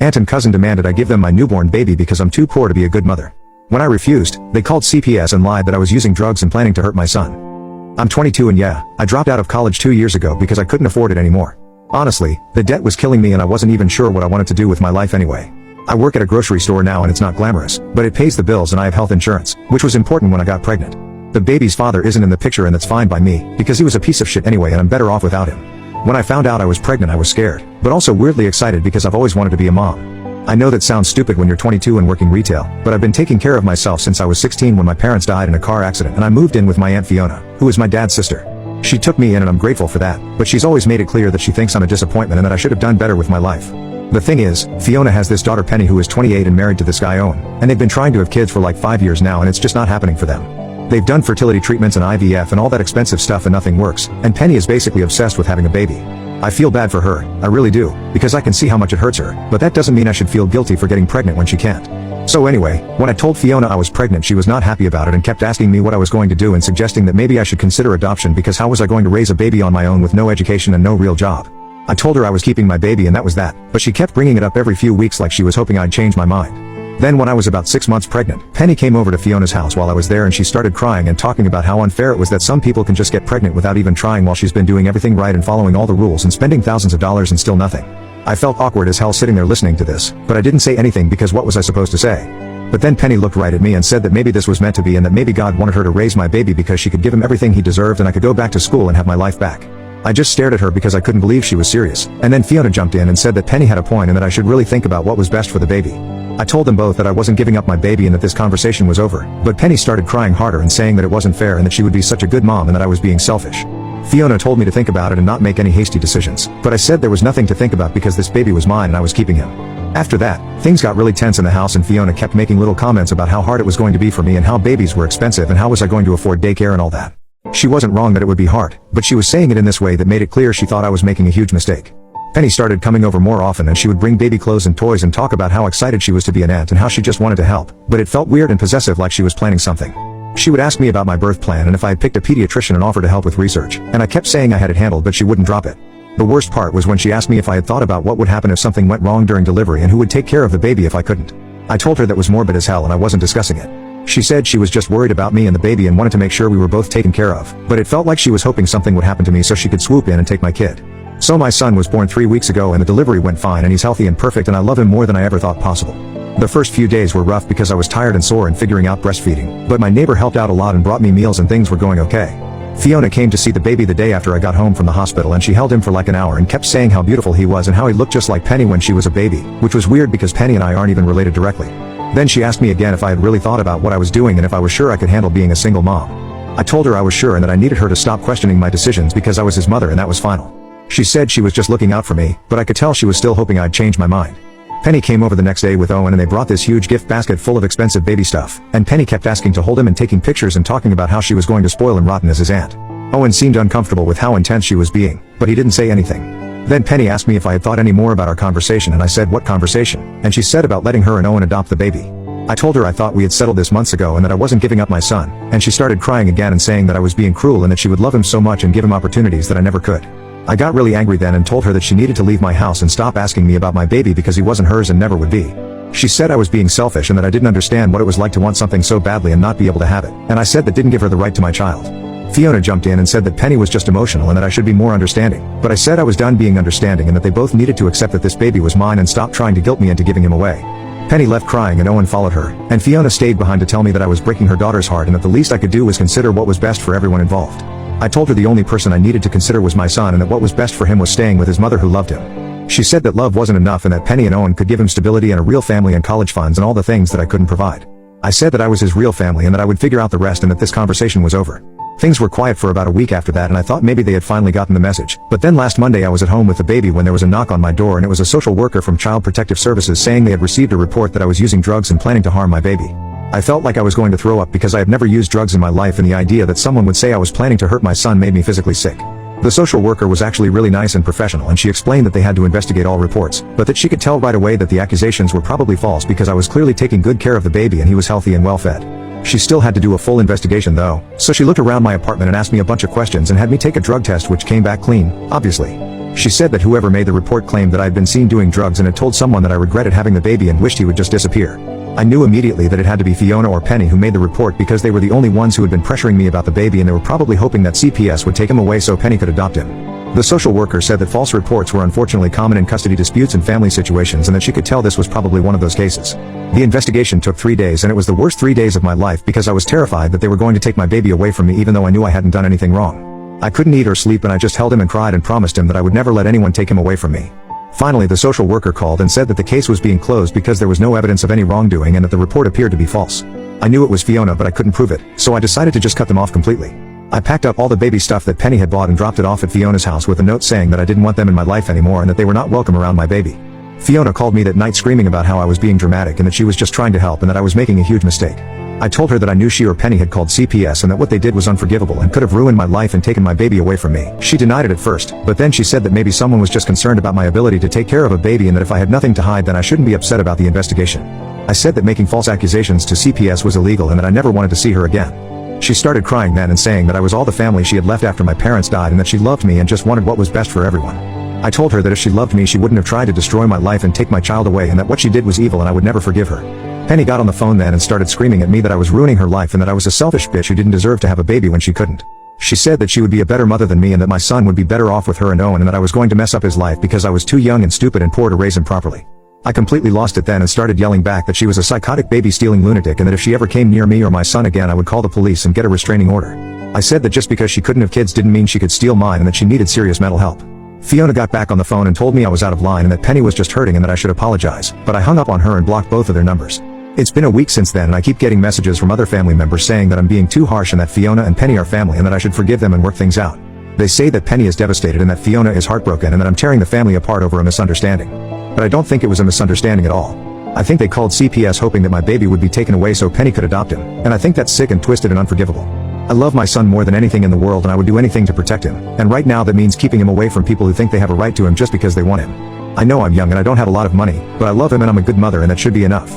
Aunt and cousin demanded I give them my newborn baby because I'm too poor to be a good mother. When I refused, they called CPS and lied that I was using drugs and planning to hurt my son. I'm 22 and yeah, I dropped out of college 2 years ago because I couldn't afford it anymore. Honestly, the debt was killing me and I wasn't even sure what I wanted to do with my life anyway. I work at a grocery store now and it's not glamorous, but it pays the bills and I have health insurance, which was important when I got pregnant. The baby's father isn't in the picture and that's fine by me, because he was a piece of shit anyway and I'm better off without him. When I found out I was pregnant I was scared, but also weirdly excited because I've always wanted to be a mom. I know that sounds stupid when you're 22 and working retail, but I've been taking care of myself since I was 16 when my parents died in a car accident and I moved in with my Aunt Fiona, who is my dad's sister. She took me in and I'm grateful for that, but she's always made it clear that she thinks I'm a disappointment and that I should have done better with my life. The thing is, Fiona has this daughter Penny who is 28 and married to this guy Owen, and they've been trying to have kids for like 5 years now and it's just not happening for them. They've done fertility treatments and IVF and all that expensive stuff and nothing works, and Penny is basically obsessed with having a baby. I feel bad for her, I really do, because I can see how much it hurts her, but that doesn't mean I should feel guilty for getting pregnant when she can't. So anyway, when I told Fiona I was pregnant she was not happy about it and kept asking me what I was going to do and suggesting that maybe I should consider adoption because how was I going to raise a baby on my own with no education and no real job? I told her I was keeping my baby and that was that, but she kept bringing it up every few weeks like she was hoping I'd change my mind. Then when I was about 6 months pregnant, Penny came over to Fiona's house while I was there and she started crying and talking about how unfair it was that some people can just get pregnant without even trying while she's been doing everything right and following all the rules and spending thousands of dollars and still nothing. I felt awkward as hell sitting there listening to this, but I didn't say anything because what was I supposed to say? But then Penny looked right at me and said that maybe this was meant to be and that maybe God wanted her to raise my baby because she could give him everything he deserved and I could go back to school and have my life back. I just stared at her because I couldn't believe she was serious, and then Fiona jumped in and said that Penny had a point and that I should really think about what was best for the baby. I told them both that I wasn't giving up my baby and that this conversation was over, but Penny started crying harder and saying that it wasn't fair and that she would be such a good mom and that I was being selfish. Fiona told me to think about it and not make any hasty decisions, but I said there was nothing to think about because this baby was mine and I was keeping him. After that, things got really tense in the house and Fiona kept making little comments about how hard it was going to be for me and how babies were expensive and how was I going to afford daycare and all that. She wasn't wrong that it would be hard, but she was saying it in this way that made it clear she thought I was making a huge mistake. Penny started coming over more often and she would bring baby clothes and toys and talk about how excited she was to be an aunt and how she just wanted to help, but it felt weird and possessive like she was planning something. She would ask me about my birth plan and if I had picked a pediatrician and offer to help with research, and I kept saying I had it handled but she wouldn't drop it. The worst part was when she asked me if I had thought about what would happen if something went wrong during delivery and who would take care of the baby if I couldn't. I told her that was morbid as hell and I wasn't discussing it. She said she was just worried about me and the baby and wanted to make sure we were both taken care of, but it felt like she was hoping something would happen to me so she could swoop in and take my kid. So my son was born 3 weeks ago and the delivery went fine and he's healthy and perfect and I love him more than I ever thought possible. The first few days were rough because I was tired and sore and figuring out breastfeeding, but my neighbor helped out a lot and brought me meals and things were going okay. Fiona came to see the baby the day after I got home from the hospital and she held him for like an hour and kept saying how beautiful he was and how he looked just like Penny when she was a baby, which was weird because Penny and I aren't even related directly. Then she asked me again if I had really thought about what I was doing and if I was sure I could handle being a single mom. I told her I was sure and that I needed her to stop questioning my decisions because I was his mother and that was final. She said she was just looking out for me, but I could tell she was still hoping I'd change my mind. Penny came over the next day with Owen and they brought this huge gift basket full of expensive baby stuff, and Penny kept asking to hold him and taking pictures and talking about how she was going to spoil him rotten as his aunt. Owen seemed uncomfortable with how intense she was being, but he didn't say anything. Then Penny asked me if I had thought any more about our conversation and I said what conversation, and she said about letting her and Owen adopt the baby. I told her I thought we had settled this months ago and that I wasn't giving up my son, and she started crying again and saying that I was being cruel and that she would love him so much and give him opportunities that I never could. I got really angry then and told her that she needed to leave my house and stop asking me about my baby because he wasn't hers and never would be. She said I was being selfish and that I didn't understand what it was like to want something so badly and not be able to have it, and I said that didn't give her the right to my child. Fiona jumped in and said that Penny was just emotional and that I should be more understanding, but I said I was done being understanding and that they both needed to accept that this baby was mine and stop trying to guilt me into giving him away. Penny left crying and Owen followed her, and Fiona stayed behind to tell me that I was breaking her daughter's heart and that the least I could do was consider what was best for everyone involved. I told her the only person I needed to consider was my son and that what was best for him was staying with his mother who loved him. She said that love wasn't enough and that Penny and Owen could give him stability and a real family and college funds and all the things that I couldn't provide. I said that I was his real family and that I would figure out the rest and that this conversation was over. Things were quiet for about a week after that and I thought maybe they had finally gotten the message, but then last Monday I was at home with the baby when there was a knock on my door and it was a social worker from Child Protective Services saying they had received a report that I was using drugs and planning to harm my baby. I felt like I was going to throw up because I had never used drugs in my life and the idea that someone would say I was planning to hurt my son made me physically sick. The social worker was actually really nice and professional and she explained that they had to investigate all reports, but that she could tell right away that the accusations were probably false because I was clearly taking good care of the baby and he was healthy and well fed. She still had to do a full investigation though, so she looked around my apartment and asked me a bunch of questions and had me take a drug test which came back clean, obviously. She said that whoever made the report claimed that I had been seen doing drugs and had told someone that I regretted having the baby and wished he would just disappear. I knew immediately that it had to be Fiona or Penny who made the report because they were the only ones who had been pressuring me about the baby, and they were probably hoping that CPS would take him away so Penny could adopt him. The social worker said that false reports were unfortunately common in custody disputes and family situations, and that she could tell this was probably one of those cases. The investigation took 3 days, and it was the worst 3 days of my life because I was terrified that they were going to take my baby away from me even though I knew I hadn't done anything wrong. I couldn't eat or sleep, and I just held him and cried and promised him that I would never let anyone take him away from me. Finally, the social worker called and said that the case was being closed because there was no evidence of any wrongdoing and that the report appeared to be false. I knew it was Fiona, but I couldn't prove it, so I decided to just cut them off completely. I packed up all the baby stuff that Penny had bought and dropped it off at Fiona's house with a note saying that I didn't want them in my life anymore and that they were not welcome around my baby. Fiona called me that night screaming about how I was being dramatic and that she was just trying to help and that I was making a huge mistake. I told her that I knew she or Penny had called CPS and that what they did was unforgivable and could have ruined my life and taken my baby away from me. She denied it at first, but then she said that maybe someone was just concerned about my ability to take care of a baby and that if I had nothing to hide then I shouldn't be upset about the investigation. I said that making false accusations to CPS was illegal and that I never wanted to see her again. She started crying then and saying that I was all the family she had left after my parents died and that she loved me and just wanted what was best for everyone. I told her that if she loved me she wouldn't have tried to destroy my life and take my child away and that what she did was evil and I would never forgive her. Penny got on the phone then and started screaming at me that I was ruining her life and that I was a selfish bitch who didn't deserve to have a baby when she couldn't. She said that she would be a better mother than me and that my son would be better off with her and Owen and that I was going to mess up his life because I was too young and stupid and poor to raise him properly. I completely lost it then and started yelling back that she was a psychotic baby-stealing lunatic and that if she ever came near me or my son again I would call the police and get a restraining order. I said that just because she couldn't have kids didn't mean she could steal mine and that she needed serious mental help. Fiona got back on the phone and told me I was out of line and that Penny was just hurting and that I should apologize, but I hung up on her and blocked both of their numbers. It's been a week since then and I keep getting messages from other family members saying that I'm being too harsh and that Fiona and Penny are family and that I should forgive them and work things out. They say that Penny is devastated and that Fiona is heartbroken and that I'm tearing the family apart over a misunderstanding. But I don't think it was a misunderstanding at all. I think they called CPS hoping that my baby would be taken away so Penny could adopt him, and I think that's sick and twisted and unforgivable. I love my son more than anything in the world and I would do anything to protect him, and right now that means keeping him away from people who think they have a right to him just because they want him. I know I'm young and I don't have a lot of money, but I love him and I'm a good mother and that should be enough.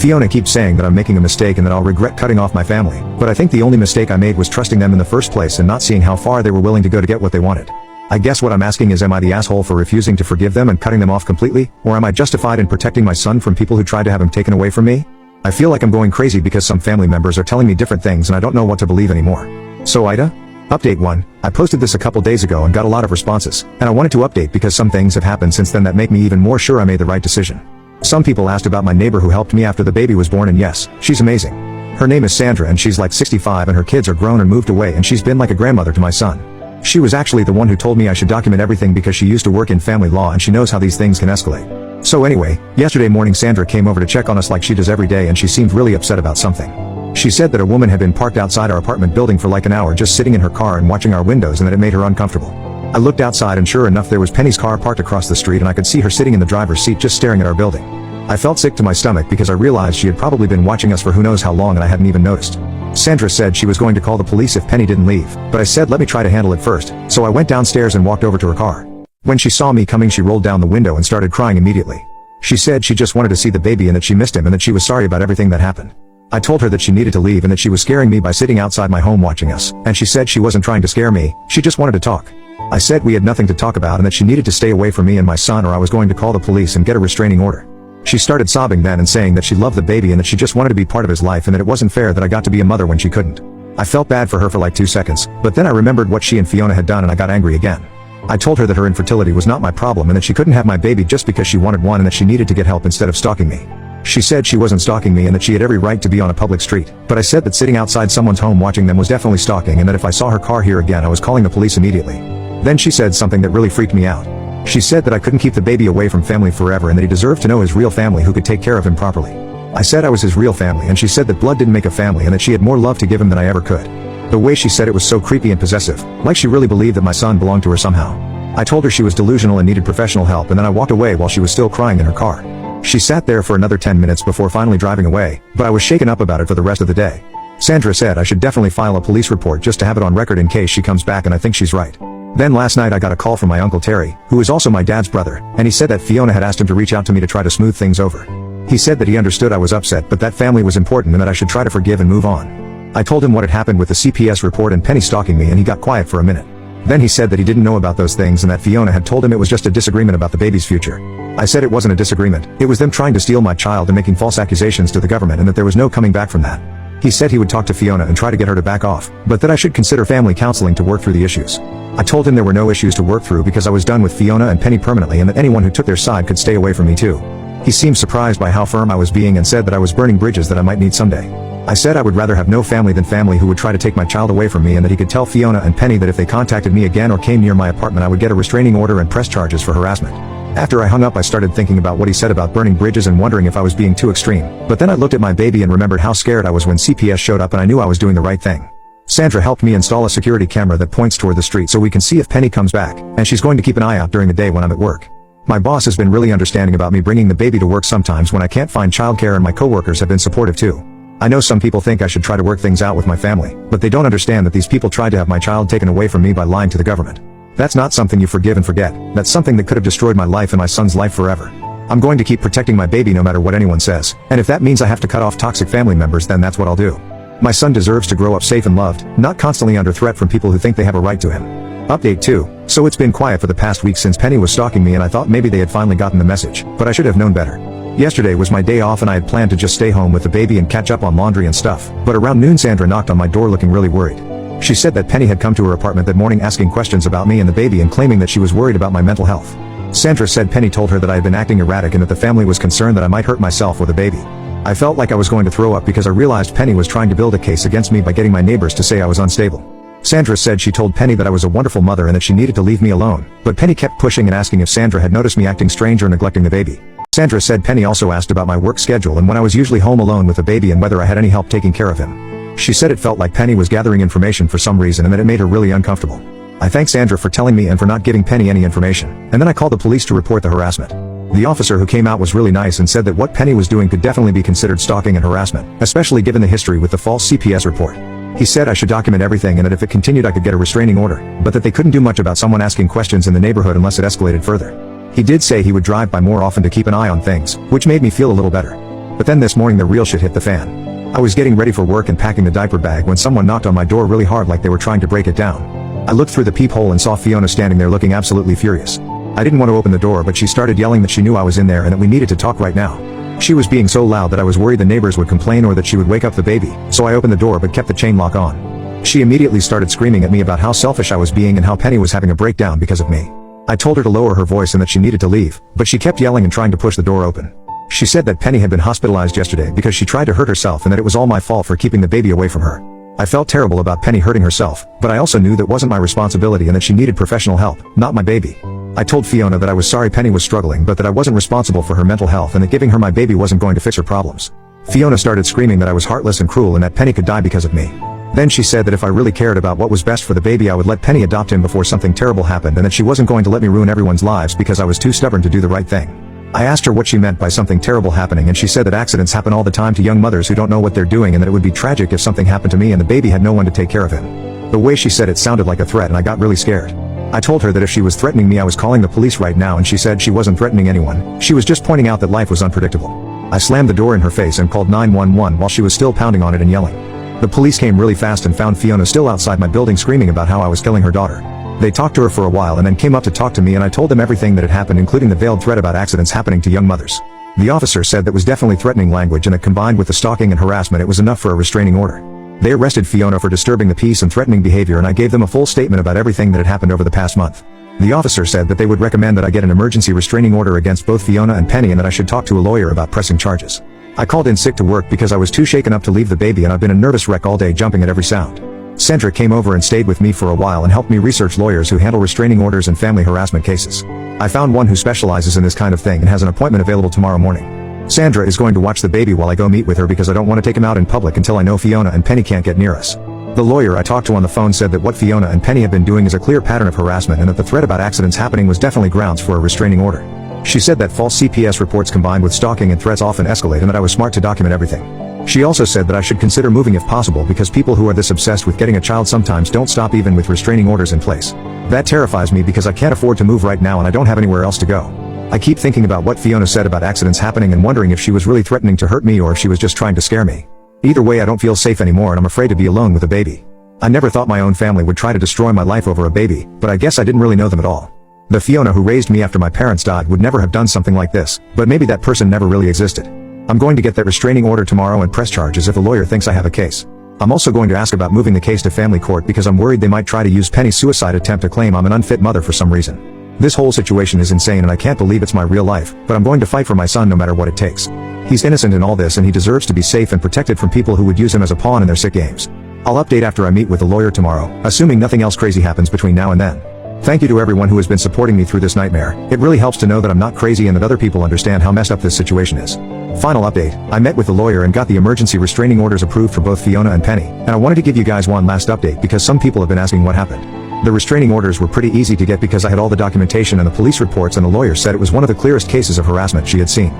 Fiona keeps saying that I'm making a mistake and that I'll regret cutting off my family, but I think the only mistake I made was trusting them in the first place and not seeing how far they were willing to go to get what they wanted. I guess what I'm asking is, am I the asshole for refusing to forgive them and cutting them off completely, or am I justified in protecting my son from people who tried to have him taken away from me? I feel like I'm going crazy because some family members are telling me different things and I don't know what to believe anymore. So Ida? Update 1. I posted this a couple days ago and got a lot of responses, and I wanted to update because some things have happened since then that make me even more sure I made the right decision. Some people asked about my neighbor who helped me after the baby was born, and yes, she's amazing. Her name is Sandra and she's like 65 and her kids are grown and moved away and she's been like a grandmother to my son. She was actually the one who told me I should document everything because she used to work in family law and she knows how these things can escalate. So anyway, yesterday morning Sandra came over to check on us like she does every day and she seemed really upset about something. She said that a woman had been parked outside our apartment building for like an hour just sitting in her car and watching our windows and that it made her uncomfortable. I looked outside and sure enough there was Penny's car parked across the street and I could see her sitting in the driver's seat just staring at our building. I felt sick to my stomach because I realized she had probably been watching us for who knows how long and I hadn't even noticed. Sandra said she was going to call the police if Penny didn't leave, but I said let me try to handle it first, so I went downstairs and walked over to her car. When she saw me coming she rolled down the window and started crying immediately. She said she just wanted to see the baby and that she missed him and that she was sorry about everything that happened. I told her that she needed to leave and that she was scaring me by sitting outside my home watching us, and she said she wasn't trying to scare me, she just wanted to talk. I said we had nothing to talk about and that she needed to stay away from me and my son or I was going to call the police and get a restraining order. She started sobbing then and saying that she loved the baby and that she just wanted to be part of his life and that it wasn't fair that I got to be a mother when she couldn't. I felt bad for her for like 2 seconds, but then I remembered what she and Fiona had done and I got angry again. I told her that her infertility was not my problem and that she couldn't have my baby just because she wanted one and that she needed to get help instead of stalking me. She said she wasn't stalking me and that she had every right to be on a public street, but I said that sitting outside someone's home watching them was definitely stalking and that if I saw her car here again I was calling the police immediately. Then she said something that really freaked me out. She said that I couldn't keep the baby away from family forever and that he deserved to know his real family who could take care of him properly. I said I was his real family and she said that blood didn't make a family and that she had more love to give him than I ever could. The way she said it was so creepy and possessive, like she really believed that my son belonged to her somehow. I told her she was delusional and needed professional help and then I walked away while she was still crying in her car. She sat there for another 10 minutes before finally driving away, but I was shaken up about it for the rest of the day. Sandra said I should definitely file a police report just to have it on record in case she comes back and I think she's right. Then last night I got a call from my Uncle Terry, who is also my dad's brother, and he said that Fiona had asked him to reach out to me to try to smooth things over. He said that he understood I was upset but that family was important and that I should try to forgive and move on. I told him what had happened with the CPS report and Penny stalking me and he got quiet for a minute. Then he said that he didn't know about those things and that Fiona had told him it was just a disagreement about the baby's future. I said it wasn't a disagreement, it was them trying to steal my child and making false accusations to the government and that there was no coming back from that. He said he would talk to Fiona and try to get her to back off, but that I should consider family counseling to work through the issues. I told him there were no issues to work through because I was done with Fiona and Penny permanently and that anyone who took their side could stay away from me too. He seemed surprised by how firm I was being and said that I was burning bridges that I might need someday. I said I would rather have no family than family who would try to take my child away from me and that he could tell Fiona and Penny that if they contacted me again or came near my apartment I would get a restraining order and press charges for harassment. After I hung up I started thinking about what he said about burning bridges and wondering if I was being too extreme, but then I looked at my baby and remembered how scared I was when CPS showed up and I knew I was doing the right thing. Sandra helped me install a security camera that points toward the street so we can see if Penny comes back, and she's going to keep an eye out during the day when I'm at work. My boss has been really understanding about me bringing the baby to work sometimes when I can't find childcare and my coworkers have been supportive too. I know some people think I should try to work things out with my family, but they don't understand that these people tried to have my child taken away from me by lying to the government. That's not something you forgive and forget, that's something that could have destroyed my life and my son's life forever. I'm going to keep protecting my baby no matter what anyone says, and if that means I have to cut off toxic family members then that's what I'll do. My son deserves to grow up safe and loved, not constantly under threat from people who think they have a right to him. Update 2. So it's been quiet for the past week since Penny was stalking me and I thought maybe they had finally gotten the message, but I should have known better. Yesterday was my day off and I had planned to just stay home with the baby and catch up on laundry and stuff, but around noon Sandra knocked on my door looking really worried. She said that Penny had come to her apartment that morning asking questions about me and the baby and claiming that she was worried about my mental health. Sandra said Penny told her that I had been acting erratic and that the family was concerned that I might hurt myself or the baby. I felt like I was going to throw up because I realized Penny was trying to build a case against me by getting my neighbors to say I was unstable. Sandra said she told Penny that I was a wonderful mother and that she needed to leave me alone, but Penny kept pushing and asking if Sandra had noticed me acting strange or neglecting the baby. Sandra said Penny also asked about my work schedule and when I was usually home alone with the baby and whether I had any help taking care of him. She said it felt like Penny was gathering information for some reason and that it made her really uncomfortable. I thanked Sandra for telling me and for not giving Penny any information, and then I called the police to report the harassment. The officer who came out was really nice and said that what Penny was doing could definitely be considered stalking and harassment, especially given the history with the false CPS report. He said I should document everything and that if it continued I could get a restraining order, but that they couldn't do much about someone asking questions in the neighborhood unless it escalated further. He did say he would drive by more often to keep an eye on things, which made me feel a little better. But then this morning the real shit hit the fan. I was getting ready for work and packing the diaper bag when someone knocked on my door really hard like they were trying to break it down. I looked through the peephole and saw Fiona standing there looking absolutely furious. I didn't want to open the door but she started yelling that she knew I was in there and that we needed to talk right now. She was being so loud that I was worried the neighbors would complain or that she would wake up the baby, so I opened the door but kept the chain lock on. She immediately started screaming at me about how selfish I was being and how Penny was having a breakdown because of me. I told her to lower her voice and that she needed to leave, but she kept yelling and trying to push the door open. She said that Penny had been hospitalized yesterday because she tried to hurt herself and that it was all my fault for keeping the baby away from her. I felt terrible about Penny hurting herself, but I also knew that wasn't my responsibility and that she needed professional help, not my baby. I told Fiona that I was sorry Penny was struggling but that I wasn't responsible for her mental health and that giving her my baby wasn't going to fix her problems. Fiona started screaming that I was heartless and cruel and that Penny could die because of me. Then she said that if I really cared about what was best for the baby I would let Penny adopt him before something terrible happened and that she wasn't going to let me ruin everyone's lives because I was too stubborn to do the right thing. I asked her what she meant by something terrible happening and she said that accidents happen all the time to young mothers who don't know what they're doing and that it would be tragic if something happened to me and the baby had no one to take care of him. The way she said it sounded like a threat and I got really scared. I told her that if she was threatening me I was calling the police right now and she said she wasn't threatening anyone, she was just pointing out that life was unpredictable. I slammed the door in her face and called 911 while she was still pounding on it and yelling. The police came really fast and found Fiona still outside my building screaming about how I was killing her daughter. They talked to her for a while and then came up to talk to me and I told them everything that had happened including the veiled threat about accidents happening to young mothers. The officer said that was definitely threatening language and that combined with the stalking and harassment it was enough for a restraining order. They arrested Fiona for disturbing the peace and threatening behavior and I gave them a full statement about everything that had happened over the past month. The officer said that they would recommend that I get an emergency restraining order against both Fiona and Penny and that I should talk to a lawyer about pressing charges. I called in sick to work because I was too shaken up to leave the baby and I've been a nervous wreck all day jumping at every sound. Sandra came over and stayed with me for a while and helped me research lawyers who handle restraining orders and family harassment cases. I found one who specializes in this kind of thing and has an appointment available tomorrow morning. Sandra is going to watch the baby while I go meet with her because I don't want to take him out in public until I know Fiona and Penny can't get near us. The lawyer I talked to on the phone said that what Fiona and Penny have been doing is a clear pattern of harassment and that the threat about accidents happening was definitely grounds for a restraining order. She said that false CPS reports combined with stalking and threats often escalate and that I was smart to document everything. She also said that I should consider moving if possible because people who are this obsessed with getting a child sometimes don't stop even with restraining orders in place. That terrifies me because I can't afford to move right now and I don't have anywhere else to go. I keep thinking about what Fiona said about accidents happening and wondering if she was really threatening to hurt me or if she was just trying to scare me. Either way I don't feel safe anymore and I'm afraid to be alone with a baby. I never thought my own family would try to destroy my life over a baby, but I guess I didn't really know them at all. The Fiona who raised me after my parents died would never have done something like this, but maybe that person never really existed. I'm going to get that restraining order tomorrow and press charges if the lawyer thinks I have a case. I'm also going to ask about moving the case to family court because I'm worried they might try to use Penny's suicide attempt to claim I'm an unfit mother for some reason. This whole situation is insane and I can't believe it's my real life, but I'm going to fight for my son no matter what it takes. He's innocent in all this and he deserves to be safe and protected from people who would use him as a pawn in their sick games. I'll update after I meet with the lawyer tomorrow, assuming nothing else crazy happens between now and then. Thank you to everyone who has been supporting me through this nightmare. It really helps to know that I'm not crazy and that other people understand how messed up this situation is. Final update, I met with the lawyer and got the emergency restraining orders approved for both Fiona and Penny, and I wanted to give you guys one last update because some people have been asking what happened. The restraining orders were pretty easy to get because I had all the documentation and the police reports, and the lawyer said it was one of the clearest cases of harassment she had seen.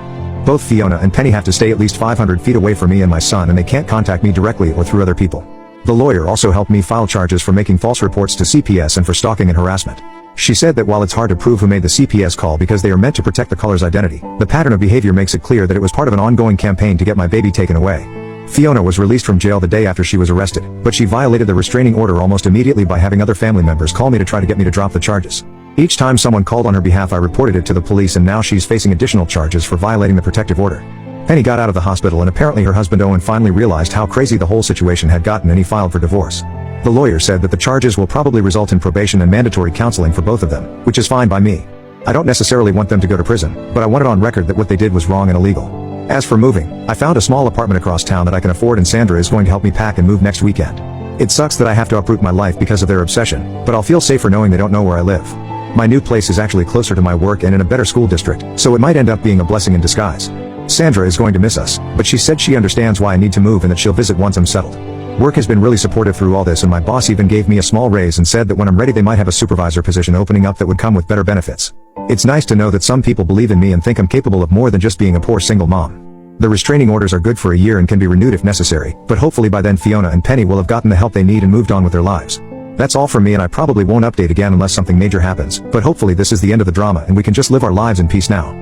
Both Fiona and Penny have to stay at least 500 feet away from me and my son, and they can't contact me directly or through other people. The lawyer also helped me file charges for making false reports to CPS and for stalking and harassment. She said that while it's hard to prove who made the CPS call because they are meant to protect the caller's identity, the pattern of behavior makes it clear that it was part of an ongoing campaign to get my baby taken away. Fiona was released from jail the day after she was arrested, but she violated the restraining order almost immediately by having other family members call me to try to get me to drop the charges. Each time someone called on her behalf I reported it to the police, and now she's facing additional charges for violating the protective order. Penny got out of the hospital and apparently her husband Owen finally realized how crazy the whole situation had gotten and he filed for divorce. The lawyer said that the charges will probably result in probation and mandatory counseling for both of them, which is fine by me. I don't necessarily want them to go to prison, but I want it on record that what they did was wrong and illegal. As for moving, I found a small apartment across town that I can afford and Sandra is going to help me pack and move next weekend. It sucks that I have to uproot my life because of their obsession, but I'll feel safer knowing they don't know where I live. My new place is actually closer to my work and in a better school district, so it might end up being a blessing in disguise. Sandra is going to miss us, but she said she understands why I need to move and that she'll visit once I'm settled. Work has been really supportive through all this, and my boss even gave me a small raise and said that when I'm ready they might have a supervisor position opening up that would come with better benefits. It's nice to know that some people believe in me and think I'm capable of more than just being a poor single mom. The restraining orders are good for a year and can be renewed if necessary, but hopefully by then Fiona and Penny will have gotten the help they need and moved on with their lives. That's all from me, and I probably won't update again unless something major happens, but hopefully this is the end of the drama and we can just live our lives in peace now.